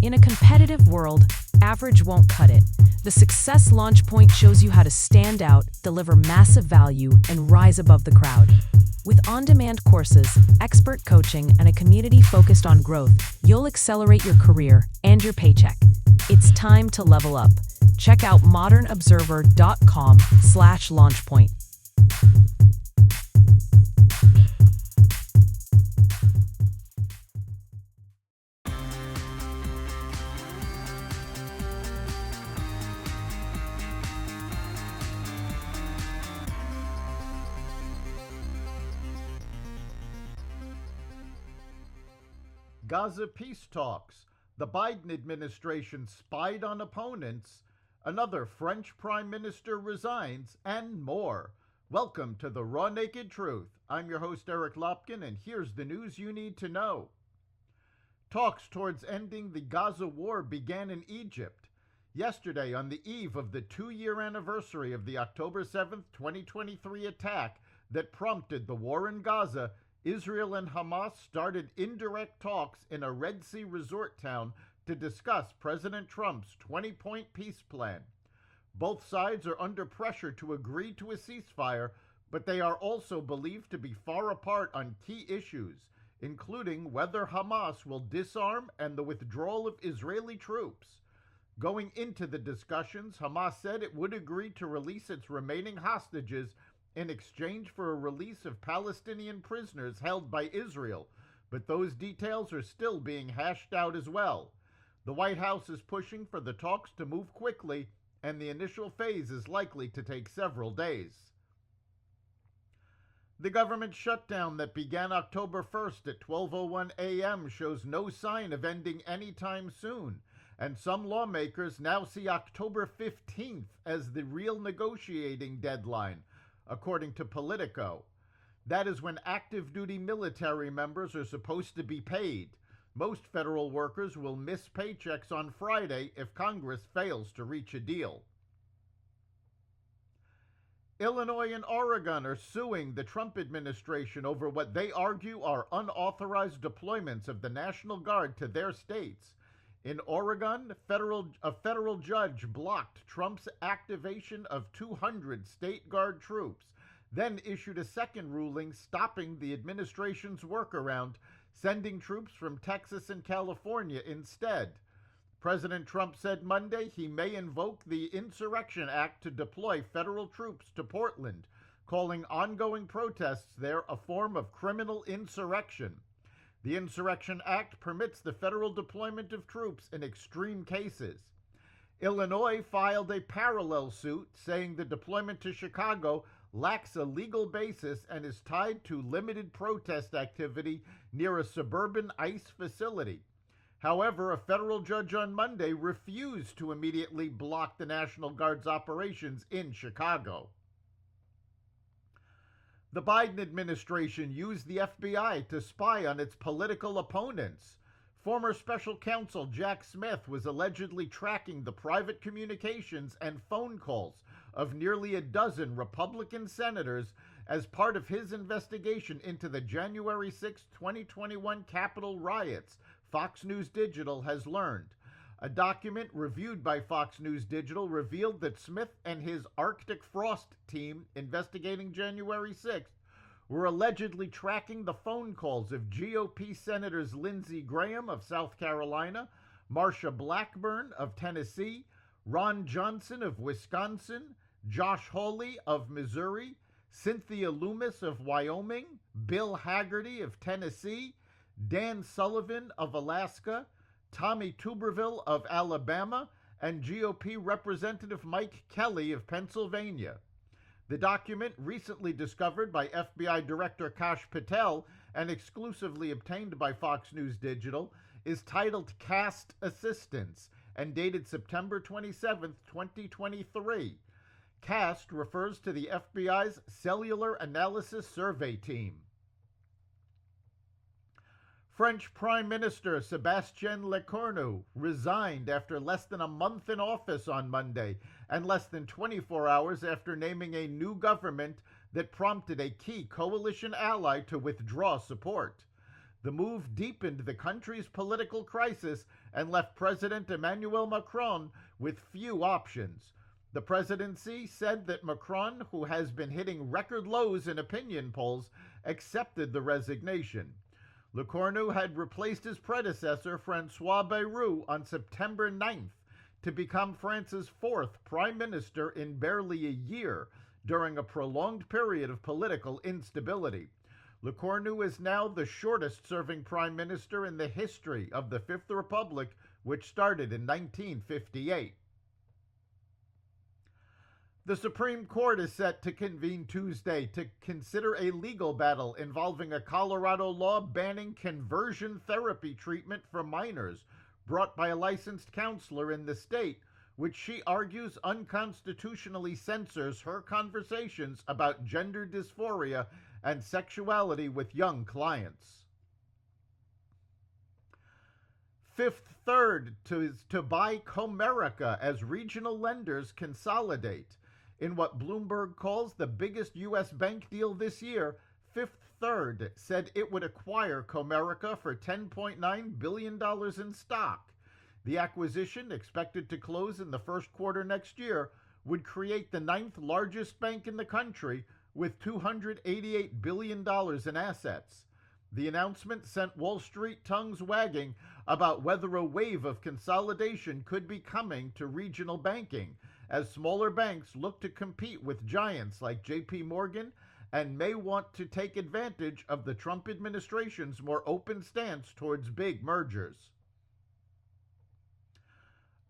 In a competitive world, average won't cut it. The Success Launch Point shows you how to stand out, deliver massive value, and rise above the crowd. With on-demand courses, expert coaching, and a community focused on growth, you'll accelerate your career and your paycheck. It's time to level up. Check out modernobserver.com/launchpoint. Gaza peace talks, the Biden administration spied on opponents, another French prime minister resigns, and more. Welcome to the Raw Naked Truth. I'm your host Eric Lopkin, and here's the news you need to know. Talks towards ending the Gaza war began in Egypt. Yesterday, on the eve of the 2-year anniversary of the October 7th, 2023 attack that prompted the war in Gaza, Israel and Hamas started indirect talks in a Red Sea resort town to discuss President Trump's 20-point peace plan. Both sides are under pressure to agree to a ceasefire, but they are also believed to be far apart on key issues, including whether Hamas will disarm and the withdrawal of Israeli troops. Going into the discussions, Hamas said it would agree to release its remaining hostages in exchange for a release of Palestinian prisoners held by Israel, but those details are still being hashed out as well. The White House is pushing for the talks to move quickly, and the initial phase is likely to take several days. The government shutdown that began October 1st at 12:01 a.m. shows no sign of ending anytime soon, and some lawmakers now see October 15th as the real negotiating deadline, according to Politico. That is when active duty military members are supposed to be paid. Most federal workers will miss paychecks on Friday if Congress fails to reach a deal. Illinois and Oregon are suing the Trump administration over what they argue are unauthorized deployments of the National Guard to their states. In Oregon, a federal judge blocked Trump's activation of 200 state guard troops, then issued a second ruling stopping the administration's workaround, sending troops from Texas and California instead. President Trump said Monday he may invoke the Insurrection Act to deploy federal troops to Portland, calling ongoing protests there a form of criminal insurrection. The Insurrection Act permits the federal deployment of troops in extreme cases. Illinois filed a parallel suit saying the deployment to Chicago lacks a legal basis and is tied to limited protest activity near a suburban ICE facility. However, a federal judge on Monday refused to immediately block the National Guard's operations in Chicago. The Biden administration used the FBI to spy on its political opponents. Former special counsel Jack Smith was allegedly tracking the private communications and phone calls of nearly a dozen Republican senators as part of his investigation into the January 6, 2021 Capitol riots, Fox News Digital has learned. A document reviewed by Fox News Digital revealed that Smith and his Arctic Frost team investigating January 6th were allegedly tracking the phone calls of GOP Senators Lindsey Graham of South Carolina, Marsha Blackburn of Tennessee, Ron Johnson of Wisconsin, Josh Hawley of Missouri, Cynthia Loomis of Wyoming, Bill Hagerty of Tennessee, Dan Sullivan of Alaska, Tommy Tuberville of Alabama, and GOP Representative Mike Kelly of Pennsylvania. The document, recently discovered by FBI Director Kash Patel and exclusively obtained by Fox News Digital, is titled Cast Assistance and dated September 27, 2023. CAST refers to the FBI's Cellular Analysis Survey Team. French Prime Minister Sébastien Lecornu resigned after less than a month in office on Monday and less than 24 hours after naming a new government that prompted a key coalition ally to withdraw support. The move deepened the country's political crisis and left President Emmanuel Macron with few options. The presidency said that Macron, who has been hitting record lows in opinion polls, accepted the resignation. Le Cornu had replaced his predecessor, François Bayrou, on September 9th to become France's fourth prime minister in barely a year during a prolonged period of political instability. Le Cornu is now the shortest-serving prime minister in the history of the Fifth Republic, which started in 1958. The Supreme Court is set to convene Tuesday to consider a legal battle involving a Colorado law banning conversion therapy treatment for minors, brought by a licensed counselor in the state, which she argues unconstitutionally censors her conversations about gender dysphoria and sexuality with young clients. Fifth Third to buy Comerica as regional lenders consolidate. In what Bloomberg calls the biggest U.S. bank deal this year, Fifth Third said it would acquire Comerica for $10.9 billion in stock. The acquisition, expected to close in the first quarter next year, would create the ninth largest bank in the country with $288 billion in assets. The announcement sent Wall Street tongues wagging about whether a wave of consolidation could be coming to regional banking, as smaller banks look to compete with giants like JP Morgan and may want to take advantage of the Trump administration's more open stance towards big mergers.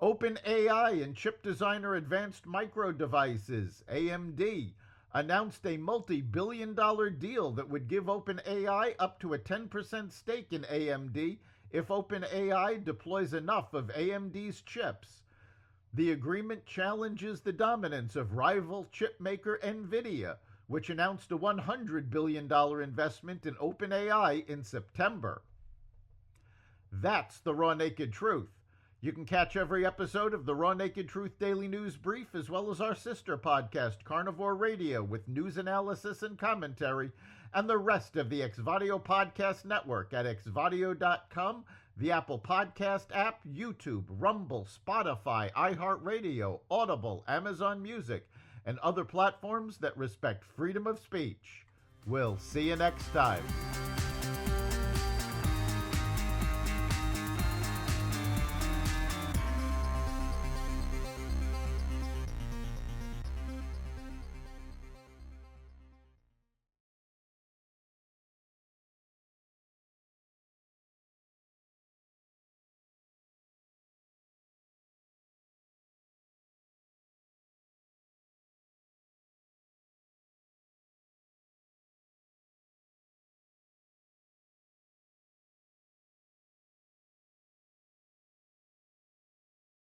OpenAI and chip designer Advanced Micro Devices, AMD, announced a multi-billion-dollar deal that would give OpenAI up to a 10% stake in AMD if OpenAI deploys enough of AMD's chips. The agreement challenges the dominance of rival chipmaker Nvidia, which announced a $100 billion investment in OpenAI in September. That's the raw naked truth. You can catch every episode of the Raw Naked Truth Daily News Brief, as well as our sister podcast, Carnivore Radio, with news analysis and commentary, and the rest of the Xvadio Podcast Network at xvadio.com, the Apple Podcast app, YouTube, Rumble, Spotify, iHeartRadio, Audible, Amazon Music, and other platforms that respect freedom of speech. We'll see you next time.